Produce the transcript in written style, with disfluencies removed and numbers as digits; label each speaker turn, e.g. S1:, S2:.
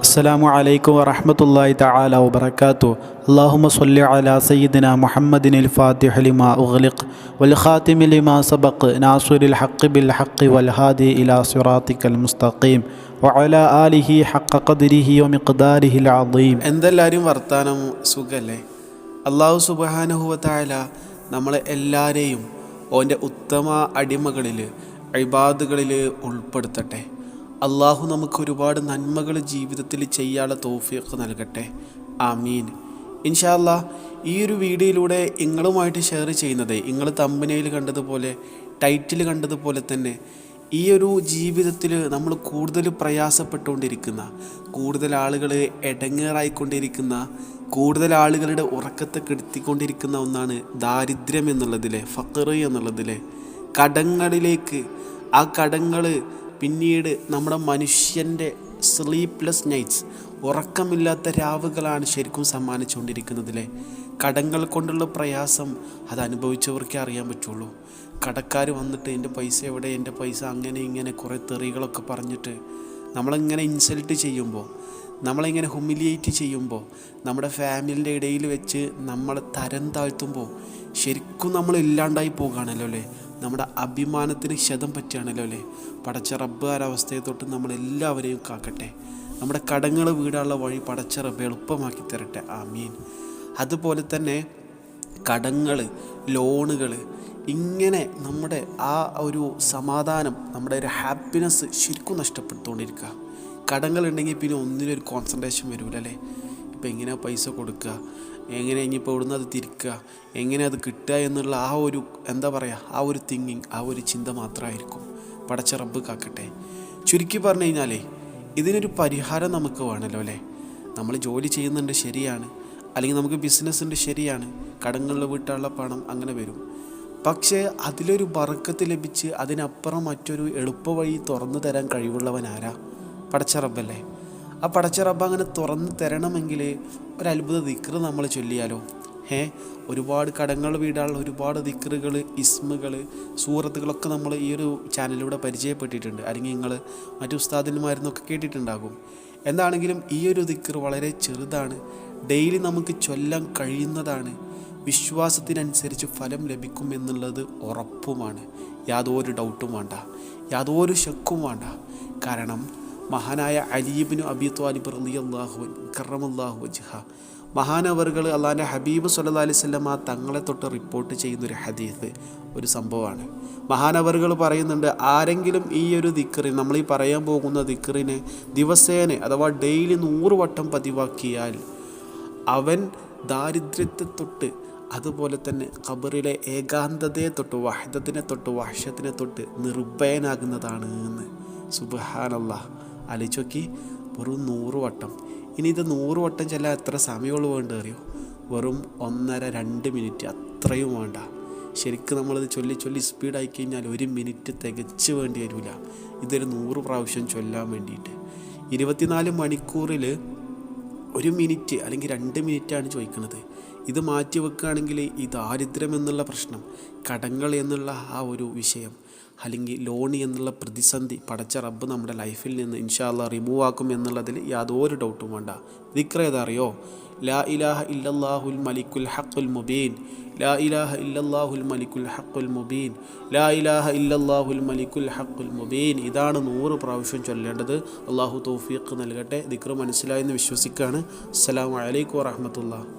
S1: അസ്സലാമു അലൈക്കും വറഹ്മത്തുള്ളാഹി തആല വബറകാതുഹു. അല്ലാഹുമ്മ സ്വല്ലി അലാ സയ്യിദിനാ മുഹമ്മദിനിൽ ഫാത്തിഹി ലിമാ ഉഗ്ലിഖ് വൽ ഖാതിമി ലിമാ സബഖ് നാസിറിൽ ഹഖ് ബിൽ ഹഖ് വൽ ഹാദി ഇലാ സിറാത്തിക്കൽ മുസ്തഖീം വഅലാ ആലിഹി ഹഖ ഖദ്രിഹി വമിഖ്ദാരിഹിൽ അദീം. എന്തെല്ലാവരും വർത്താനം സുഖല്ലേ? അല്ലാഹു സുബ്ഹാനഹു വ തആല നമ്മളെ എല്ലാവരെയും ഓൻ്റെ ഉത്തമ അടിമകളിൽ ഇബാദുകളിൽ ഉൾപ്പെടുത്തട്ടെ. അള്ളാഹു നമുക്ക് ഒരുപാട് നന്മകൾ ജീവിതത്തിൽ ചെയ്യാനുള്ള തൗഫീഖ് നൽകട്ടെ. ആമീൻ. ഇൻഷാ അല്ലാഹ് ഈ ഒരു വീഡിയോയിലൂടെ നിങ്ങളുമായിട്ട് ഷെയർ ചെയ്യുന്നത് നിങ്ങൾ തമ്പനയിൽ കണ്ടതുപോലെ ടൈറ്റിൽ കണ്ടതുപോലെ തന്നെ ഈ ഒരു ജീവിതത്തിൽ നമ്മൾ കൂടുതൽ പ്രയാസപ്പെട്ടുകൊണ്ടിരിക്കുന്ന, കൂടുതൽ ആളുകൾ എടങ്ങേറായിക്കൊണ്ടിരിക്കുന്ന, കൂടുതൽ ആളുകളുടെ ഉറക്കത്തെ കെടുത്തിക്കൊണ്ടിരിക്കുന്ന ഒന്നാണ് ദാരിദ്ര്യം എന്നുള്ളതിലെ, ഫഖർ എന്നുള്ളതിലെ, കടങ്ങളിലേക്ക്. ആ കടങ്ങൾ പിന്നീട് നമ്മുടെ മനുഷ്യൻ്റെ സ്ലീപ്ലെസ് നൈറ്റ്സ്, ഉറക്കമില്ലാത്ത രാവുകളാണ് ശരിക്കും സമ്മാനിച്ചുകൊണ്ടിരിക്കുന്നതിലെ. കടങ്ങൾ കൊണ്ടുള്ള പ്രയാസം അത് അനുഭവിച്ചവർക്കേ അറിയാൻ പറ്റുള്ളൂ. കടക്കാർ വന്നിട്ട് എൻ്റെ പൈസ എവിടെ, എൻ്റെ പൈസ അങ്ങനെ ഇങ്ങനെ കുറേ തെറികളൊക്കെ പറഞ്ഞിട്ട് നമ്മളിങ്ങനെ ഇൻസൾട്ട് ചെയ്യുമ്പോൾ, നമ്മളിങ്ങനെ ഹ്യൂമിലിയേറ്റ് ചെയ്യുമ്പോൾ, നമ്മുടെ ഫാമിലിൻ്റെ ഇടയിൽ വെച്ച് നമ്മളെ തരം താഴ്ത്തുമ്പോൾ ശരിക്കും നമ്മൾ ഇല്ലാണ്ടായി പോകുകയാണല്ലോ അല്ലേ. നമ്മുടെ അഭിമാനത്തിന് ക്ഷതം പറ്റുകയാണല്ലോ അല്ലേ. പടച്ച റബ്ബ് ഒരവസ്ഥയെ തൊട്ട് നമ്മളെല്ലാവരെയും കാക്കട്ടെ. നമ്മുടെ കടങ്ങൾ വീടാനുള്ള വഴി പടച്ച റബ്ബ് എളുപ്പമാക്കി തരട്ടെ. ആമീൻ. അതുപോലെ തന്നെ കടങ്ങൾ, ലോണുകൾ, ഇങ്ങനെ നമ്മുടെ ആ ഒരു സമാധാനം, നമ്മുടെ ഒരു ഹാപ്പിനെസ് ശരിക്കും നഷ്ടപ്പെടുത്തുകൊണ്ടിരിക്കുക. കടങ്ങളുണ്ടെങ്കിൽ പിന്നെ ഒന്നിനൊരു കോൺസെൻട്രേഷൻ വരില്ല അല്ലേ. ഇപ്പം എങ്ങനെയാണ് പൈസ കൊടുക്കുക, എങ്ങനെ ഇനിയിപ്പോൾ ഇവിടുന്ന് അത് തിരിക്കുക, എങ്ങനെ അത് കിട്ടുക എന്നുള്ള ആ ഒരു എന്താ പറയുക, ആ ഒരു തിങ്കിങ്, ആ ഒരു ചിന്ത മാത്രമായിരിക്കും. പടച്ച റബ്ബ് കാക്കട്ടെ. ചുരുക്കി പറഞ്ഞു കഴിഞ്ഞാലേ ഇതിനൊരു പരിഹാരം നമുക്ക് വേണമല്ലോ അല്ലേ. നമ്മൾ ജോലി ചെയ്യുന്നുണ്ട് ശരിയാണ്, അല്ലെങ്കിൽ നമുക്ക് ബിസിനസ് ഉണ്ട് ശരിയാണ്, കടങ്ങളിൽ വീട്ടാനുള്ള പണം അങ്ങനെ വരും. പക്ഷേ അതിലൊരു ബറക്കത്ത് ലഭിച്ച് അതിനപ്പുറം മറ്റൊരു എളുപ്പ വഴി തുറന്നു തരാൻ കഴിവുള്ളവൻ ആരാ? പടച്ച റബ്ബല്ലേ. ആ പടച്ച റബ്ബ് അങ്ങനെ തുറന്ന് തരണമെങ്കിൽ ഒരു അത്ഭുത ദിക്റ് നമ്മൾ ചൊല്ലിയാലോ. ഒരുപാട് കടങ്ങൾ വീടാനുള്ള ഒരുപാട് ദിക്റുകൾ, ഇസ്മുകൾ, സൂറത്തുകളൊക്കെ നമ്മൾ ഈ ഒരു ചാനലിലൂടെ പരിചയപ്പെട്ടിട്ടുണ്ട്, അല്ലെങ്കിൽ നിങ്ങൾ മറ്റു ഉസ്താദിന്മാരെന്നൊക്കെ കേട്ടിട്ടുണ്ടാകും. എന്താണെങ്കിലും ഈ ഒരു ദിക്റ് വളരെ ചെറുതാണ്, ഡെയിലി നമുക്ക് ചൊല്ലാൻ കഴിയുന്നതാണ്, വിശ്വാസത്തിനനുസരിച്ച് ഫലം ലഭിക്കും എന്നുള്ളത് ഉറപ്പുമാണ്. യാതൊരു ഡൗട്ടും വേണ്ട, യാതൊരു ശക്കും വേണ്ട. കാരണം മഹാനായ അലി ഇബ്നു അബി ത്വാലിബ് റളിയല്ലാഹു അൻഹു കറമല്ലാഹു വജ്ഹ, മഹാനവറുകൾ അള്ളാഹിൻ്റെ ഹബീബ് സല്ലല്ലാഹു അലൈഹി വസല്ലമ തങ്ങളെ തൊട്ട് റിപ്പോർട്ട് ചെയ്യുന്നൊരു ഹദീസ്, ഒരു സംഭവമാണ്. മഹാനവറുകൾ പറയുന്നുണ്ട്, ആരെങ്കിലും ഈ ഒരു ദിക്റിന്, നമ്മളീ പറയാൻ പോകുന്ന ദിക്റിനെ ദിവസേന അഥവാ ഡെയിലി 100 വട്ടം പതിവാക്കിയാൽ അവൻ ദാരിദ്ര്യത്തെ തൊട്ട്, അതുപോലെ തന്നെ ഖബറിലെ ഏകാന്തതയെ തൊട്ട്, വഹദത്തിനെ തൊട്ട്, വഹ്ശത്തിനെ തൊട്ട് നിർഭയനാകുന്നതാണ് എന്ന്. സുബ്ഹാനല്ലാഹ്. ആലോചിച്ച്, വെറും 100 വട്ടം. ഇനി ഇത് 100 വട്ടം ചെല്ലാൻ എത്ര സമയമുള്ളൂ വേണ്ട അറിയോ? വെറും 1.5-2 മിനിറ്റ്, അത്രയും വേണ്ട. ശരിക്കും നമ്മളിത് ചൊല്ലി സ്പീഡായി കഴിഞ്ഞാൽ 1 മിനിറ്റ് തികച്ച് വേണ്ടി വരില്ല ഇതൊരു 100 പ്രാവശ്യം ചൊല്ലാൻ വേണ്ടിയിട്ട്. 24 മണിക്കൂറിൽ 1 മിനിറ്റ് അല്ലെങ്കിൽ 2 മിനിറ്റാണ് ചോദിക്കുന്നത്. ഇത് മാറ്റി വെക്കുകയാണെങ്കിൽ ഈ ദാരിദ്ര്യം എന്നുള്ള പ്രശ്നം, കടങ്ങൾ എന്നുള്ള ആ ഒരു വിഷയം, അല്ലെങ്കിൽ ലോൺ എന്നുള്ള പ്രതിസന്ധി പടച്ച റബ്ബ് നമ്മുടെ ലൈഫിൽ നിന്ന് ഇൻഷാ അല്ലാഹ് റിമൂവ് ആക്കും എന്നുള്ളതിൽ യാതൊരു ഡൗട്ടും വേണ്ട. ദിക്ർ ഏതറിയോ? ലാ ഇലാഹ ഇല്ലല്ലാഹുൽ മലിക്കുൽ ഹഖുൽ മുബീൻ, ലാ ഇലാഹ ഇല്ലല്ലാഹുൽ മലിക്കുൽ ഹഖുൽ മുബീൻ, ലാ ഇലാഹ ഇല്ലല്ലാഹുൽ മലിക്കുൽ ഹഖുൽ മുബീൻ. ഇതാണ് 100 പ്രാവശ്യം ചൊല്ലേണ്ടത്. അള്ളാഹു തൗഫീഖ് നൽകട്ടെ. ദിക്ർ മനസ്സിലായെന്ന് വിശ്വസിക്കുകയാണ്. അസ്സലാമു അലൈക്കും വറഹ്മത്തുള്ളാഹി.